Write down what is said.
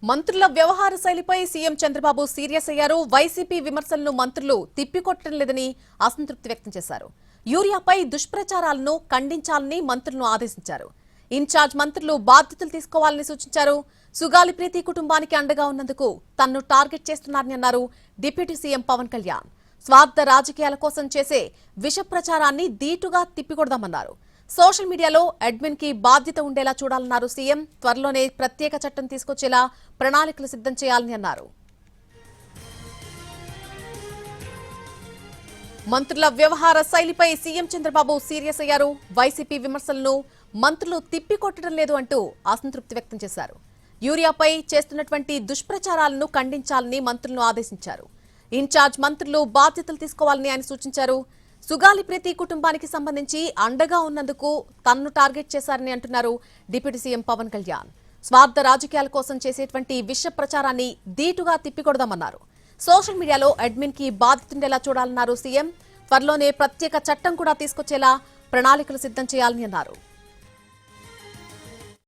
మంత్రుల వ్యవహార శైలిపై CM Chandrababu serious అయ్యారు. వైసీపీ విమర్శలను మంత్రులు తిప్పికొట్టడం లేదని అసంతృప్తి వ్యక్తం చేశారు. యూరియాపై దుష్ప్రచారాలను ఖండించాలని మంత్రులను ఆదేశించారు. ఇన్ఛార్జ్ మంత్రులు బాధ్యతలు తీసుకోవాలని సూచించారు. సుగాలి ప్రీతి కుటుంబానికి అండగా ఉన్నందుకు తన్ను టార్గెట్ చేస్తున్నారని అన్నారు డిప్యూటీ సీఎం పవన్ కళ్యాణ్. స్వార్థ రాజకీయాల కోసం చేసే విష ప్రచారాన్ని ధీటుగా తిప్పికొడదామన్నారు. సోషల్ మీడియాలో అడ్మిన్ కి బాధ్యత ఉండేలా చూడాలన్నారు సీఎం. త్వరలోనే ప్రత్యేక చట్టం తీసుకొచ్చేలా ప్రణాళికలు సిద్ధం చేయాలని అన్నారు. మంత్రుల వ్యవహార శైలిపై సీఎం చంద్రబాబు సీరియస్ అయ్యారు. వైసీపీ విమర్శలను మంత్రులు తిప్పికొట్టడం లేదు అంటూ అసంతృప్తి వ్యక్తం చేశారు. యూరియాపై చేస్తున్నటువంటి దుష్ప్రచారాలను ఖండించాలని మంత్రులను ఆదేశించారు. ఇన్ఛార్జ్ మంత్రులు బాధ్యతలు తీసుకోవాలని ఆయన సూచించారు. సుగాలి ప్రీతి కుటుంబానికి సంబంధించి అండగా ఉన్నందుకు తన్ను టార్గెట్ చేశారని అంటున్నారు డిప్యూటీ సీఎం పవన్ కళ్యాణ్. స్వార్థ రాజకీయాల కోసం చేసేటువంటి విష ప్రచారాన్ని ధీటుగా తిప్పికొడదామన్నారు. సోషల్ మీడియాలో అడ్మిన్ కి బాధ్యత ఉండేలా చూడాలన్నారు సీఎం. త్వరలోనే ప్రత్యేక చట్టం కూడా తీసుకొచ్చేలా ప్రణాళికలు సిద్ధం చేయాలని అన్నారు.